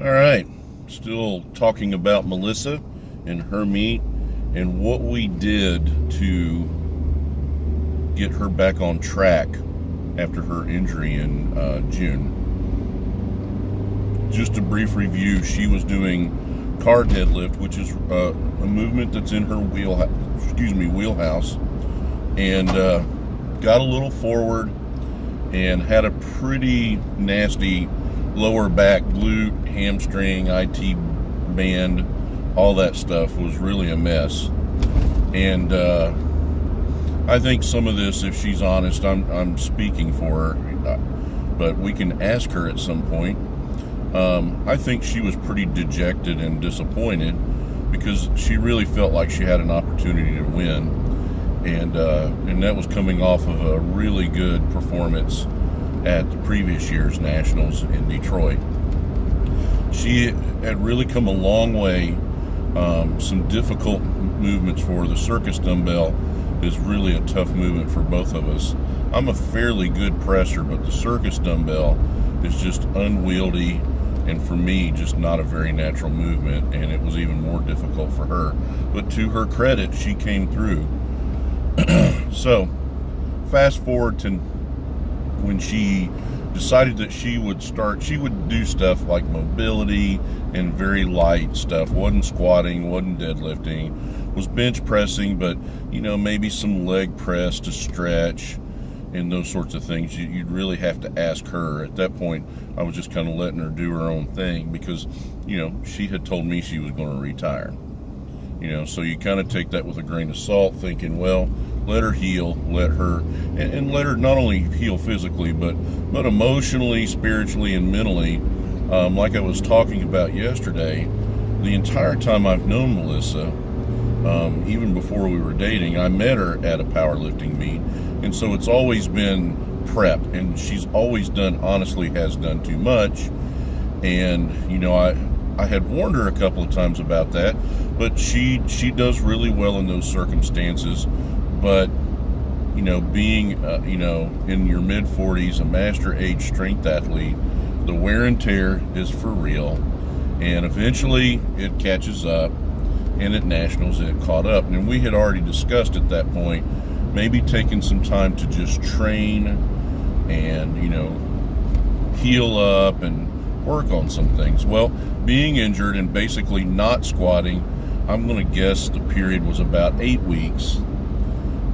All right, still talking about Melissa and her meet and what we did to get her back on track after her injury in June. Just a brief review, she was doing car deadlift, which is a movement that's in her wheelhouse, and got a little forward and had a pretty nasty lower back, glute, hamstring, IT band, all that stuff was really a mess. And I think some of this, if she's honest, I'm speaking for her, but we can ask her at some point. I think she was pretty dejected and disappointed because she really felt like she had an opportunity to win, and that was coming off of a really good performance at the previous year's Nationals in Detroit. She had really come a long way. Some difficult movements for her. The circus dumbbell is really a tough movement for both of us. I'm a fairly good presser, but the circus dumbbell is just unwieldy, and for me, just not a very natural movement, and it was even more difficult for her. But to her credit, she came through. So, fast forward to when she decided that she would do stuff like mobility and very light stuff. Wasn't squatting, wasn't deadlifting, was bench pressing, but maybe some leg press to stretch and those sorts of things. You'd really have to ask her. At that point, I was just kind of letting her do her own thing because she had told me she was going to retire. So you kind of take that with a grain of salt, thinking, well, let her heal, let her not only heal physically, but emotionally, spiritually, and mentally. Like I was talking about yesterday, the entire time I've known Melissa, even before we were dating, I met her at a powerlifting meet, and so it's always been prep, and she's always has done too much, and I had warned her a couple of times about that, but she does really well in those circumstances. But being in your mid 40s, a master age strength athlete, the wear and tear is for real, and eventually it catches up, and at Nationals it caught up. And we had already discussed at that point maybe taking some time to just train and heal up and work on some things. Well, being injured and basically not squatting, I'm going to guess the period was about 8 weeks.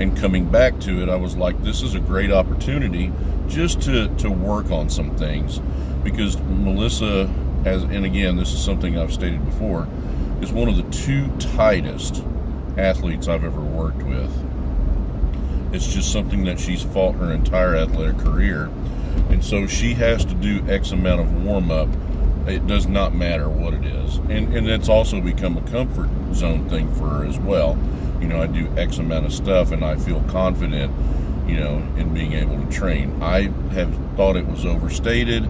And coming back to it, I was like, this is a great opportunity just to work on some things, because Melissa, and again, this is something I've stated before, is one of the two tightest athletes I've ever worked with. It's just something that she's fought her entire athletic career. And so she has to do X amount of warm-up. It does not matter what it is. And it's also become a comfort zone thing for her as well. I do X amount of stuff, and I feel confident, in being able to train. I have thought it was overstated,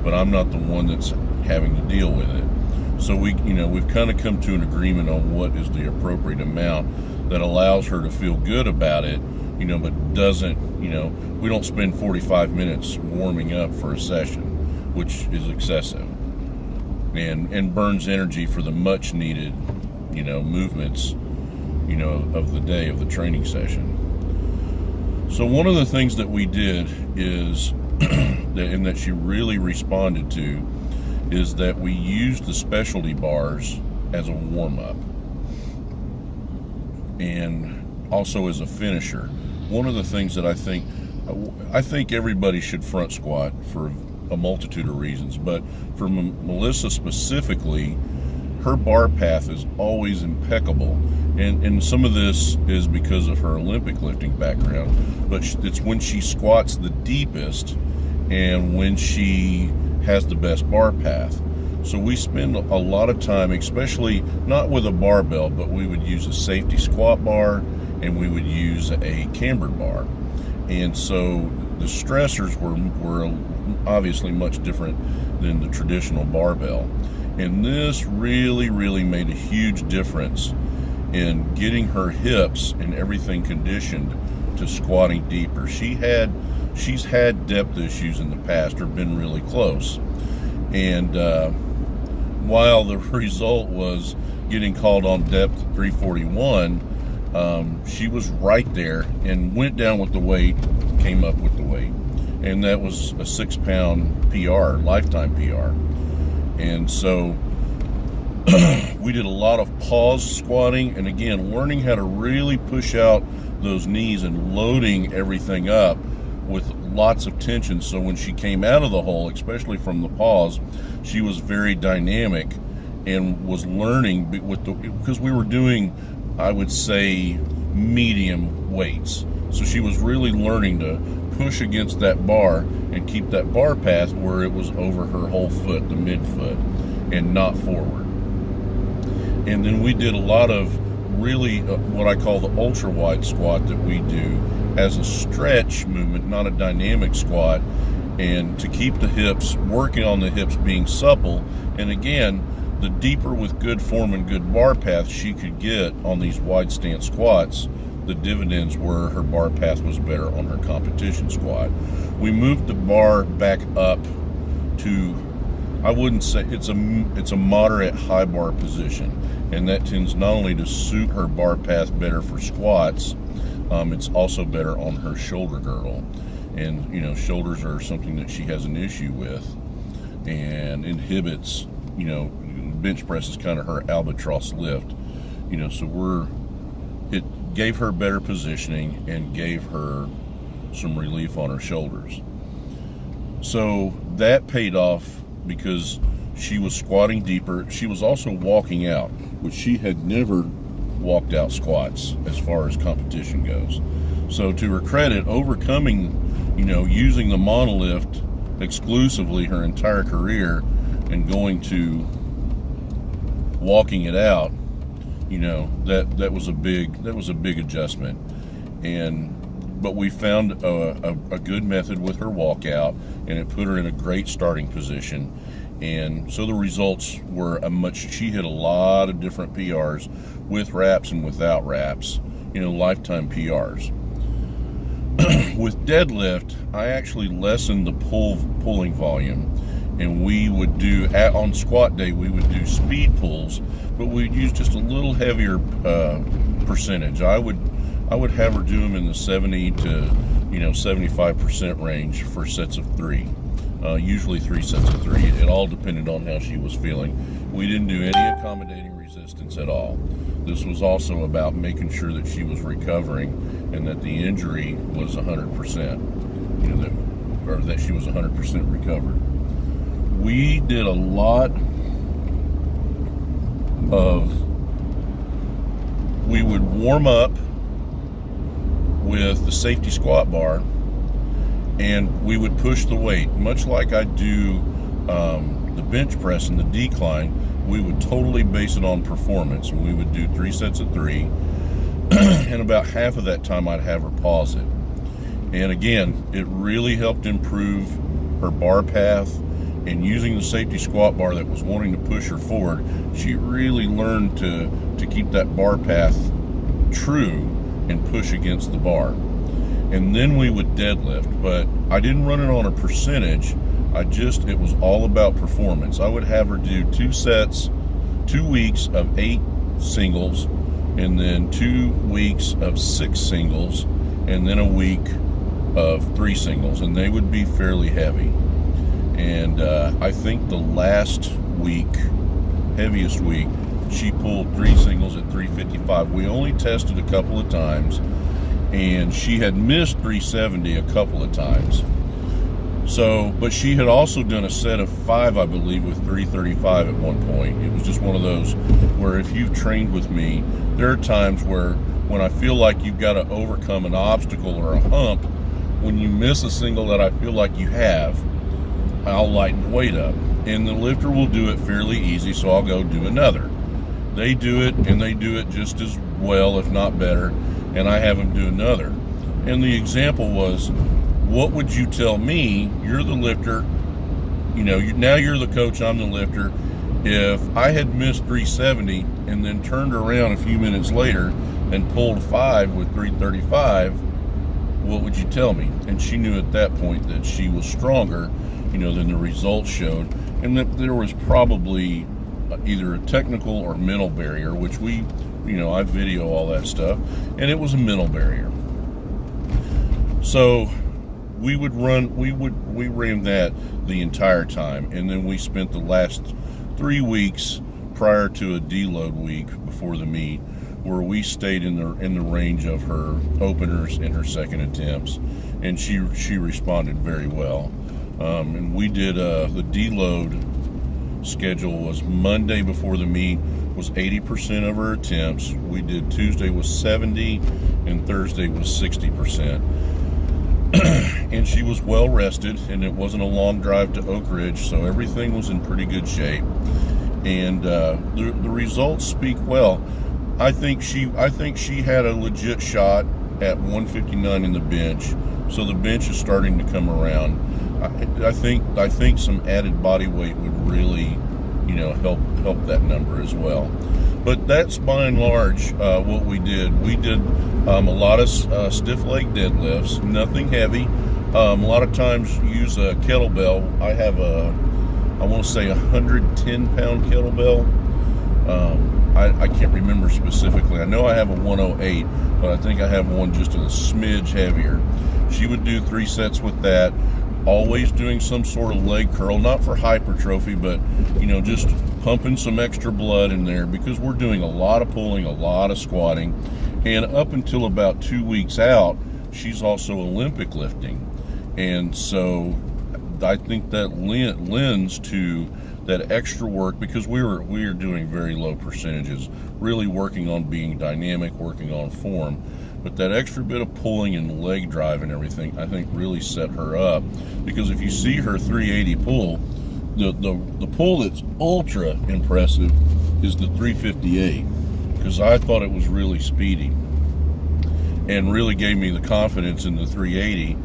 but I'm not the one that's having to deal with it. So we've kind of come to an agreement on what is the appropriate amount that allows her to feel good about it, but doesn't, we don't spend 45 minutes warming up for a session, which is excessive, and burns energy for the much needed, movements, of the day of the training session. So one of the things that we did is, and that she really responded to, is that we used the specialty bars as a warm-up and also as a finisher. One of the things that I think everybody should front squat for a multitude of reasons, but for Melissa specifically, her bar path is always impeccable, and some of this is because of her Olympic lifting background, but it's when she squats the deepest and when she has the best bar path. So we spend a lot of time, especially not with a barbell, but we would use a safety squat bar and we would use a cambered bar, and so the stressors were obviously much different than the traditional barbell. And this really, really made a huge difference in getting her hips and everything conditioned to squatting deeper. She's had depth issues in the past, or been really close. And while the result was getting called on depth 341, she was right there and went down with the weight, came up with the weight. And that was a 6-pound PR, lifetime PR. And so we did a lot of pause squatting, and again, learning how to really push out those knees and loading everything up with lots of tension. So when she came out of the hole, especially from the pause, she was very dynamic and was learning because we were doing, I would say, medium weights. So she was really learning to push against that bar and keep that bar path where it was over her whole foot, the midfoot, and not forward. And then we did a lot of really what I call the ultra wide squat that we do as a stretch movement, not a dynamic squat, and to keep the hips, working on the hips being supple. And again, the deeper with good form and good bar path she could get on these wide stance squats, the dividends were her bar path was better on her competition squat. We moved the bar back up to, I wouldn't say, it's a moderate high bar position, and that tends not only to suit her bar path better for squats, it's also better on her shoulder girdle. And you know, shoulders are something that she has an issue with and inhibits, you know, bench press is kind of her albatross lift, you know, so it gave her better positioning and gave her some relief on her shoulders. So that paid off because she was squatting deeper. She was also walking out, which she had never walked out squats as far as competition goes. So to her credit, overcoming, you know, using the monolift exclusively her entire career and going to walking it out, you know, that was a big adjustment. But we found a good method with her walkout, and it put her in a great starting position. And so the results were she hit a lot of different PRs with wraps and without wraps, you know, lifetime PRs. With deadlift, I actually lessened the pulling volume, and we would do, on squat day, we would do speed pulls, but we'd use just a little heavier percentage. I would have her do them in the 70 to 75% range for sets of 3. Usually 3 sets of 3. It all depended on how she was feeling. We didn't do any accommodating resistance at all. This was also about making sure that she was recovering and that the injury was 100%, you know, that she was 100% recovered. We did a lot we would warm up with the safety squat bar, and we would push the weight, much like I do the bench press and the decline. We would totally base it on performance, and we would do 3 sets of 3, and about half of that time I'd have her pause it. And again, it really helped improve her bar path, and using the safety squat bar that was wanting to push her forward, she really learned to keep that bar path true and push against the bar. And then we would deadlift, but I didn't run it on a percentage. It was all about performance. I would have her do 2 weeks of 8 singles, and then 2 weeks of 6 singles, and then a week of 3 singles, and they would be fairly heavy. And I think the last week, heaviest week, she pulled 3 singles at 355. We only tested a couple of times, and she had missed 370 a couple of times. So, but she had also done a set of 5, I believe, with 335 at one point. It was just one of those where if you've trained with me, there are times where when I feel like you've got to overcome an obstacle or a hump, when you miss a single that I feel like you have, I'll lighten the weight up. And the lifter will do it fairly easy, so I'll go do another. They do it, and they do it just as well, if not better, and I have them do another. And the example was, what would you tell me? You're the lifter, you know, now you're the coach, I'm the lifter. If I had missed 370 and then turned around a few minutes later and pulled 5 with 335, what would you tell me? And she knew at that point that she was stronger, than the results showed, and that there was probably either a technical or mental barrier, which I video all that stuff, and it was a mental barrier. So we ran that the entire time, and then we spent the last 3 weeks prior to a deload week before the meet, where we stayed in the range of her openers and her second attempts, and she responded very well. And we did the deload schedule was Monday before the meet was 80% of her attempts. We did Tuesday was 70, and Thursday was 60%. And she was well rested, and it wasn't a long drive to Oak Ridge, so everything was in pretty good shape. And the results speak well. I think she had a legit shot at 159 in the bench, so the bench is starting to come around. I think some added body weight would really, help that number as well. But that's by and large what we did. We did a lot of stiff leg deadlifts, nothing heavy. A lot of times use a kettlebell. I have I want to say 110 pound kettlebell. I can't remember specifically. I know I have a 108, but I think I have one just a smidge heavier. She would do 3 sets with that, always doing some sort of leg curl, not for hypertrophy, but just pumping some extra blood in there, because we're doing a lot of pulling, a lot of squatting. And up until about 2 weeks out, she's also Olympic lifting. And so I think that lends to that extra work, because we are doing very low percentages, really working on being dynamic, working on form. But that extra bit of pulling and leg drive and everything, I think really set her up. Because if you see her 380 pull, the pull that's ultra impressive is the 358, because I thought it was really speedy and really gave me the confidence in the 380.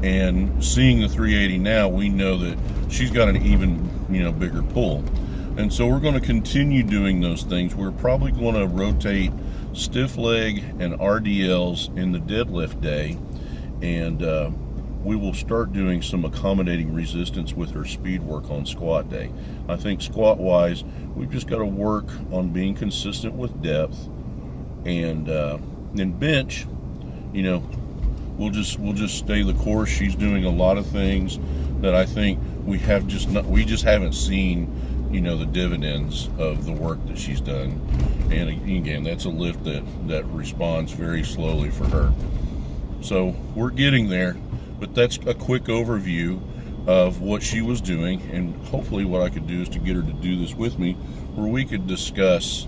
And seeing the 380 now, we know that she's got an even bigger pull. And so we're going to continue doing those things. We're probably going to rotate stiff leg and RDLs in the deadlift day, and we will start doing some accommodating resistance with her speed work on squat day. I think squat wise, we've just got to work on being consistent with depth, and then bench, we'll just stay the course. She's doing a lot of things that I think we just haven't seen the dividends of the work that she's done. And again, that's a lift that responds very slowly for her. So we're getting there, but that's a quick overview of what she was doing. And hopefully what I could do is to get her to do this with me, where we could discuss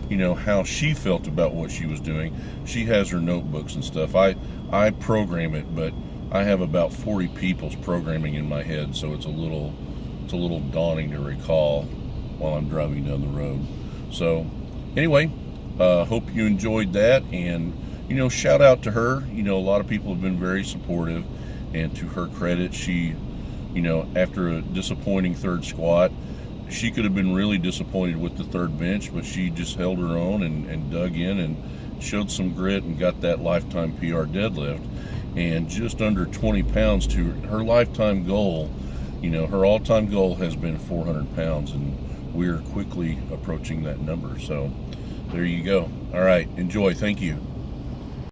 how she felt about what she was doing. She has her notebooks and stuff. I program it, but I have about 40 people's programming in my head, so it's a little daunting to recall while I'm driving down the road. So anyway, hope you enjoyed that, and shout out to her. A lot of people have been very supportive, and to her credit, she after a disappointing third squat, she could have been really disappointed with the third bench, but she just held her own and dug in and showed some grit and got that lifetime PR deadlift, and just under 20 pounds to her lifetime goal. Her all-time goal has been 400 pounds, and we're quickly approaching that number. So there you go. All right, enjoy. Thank you.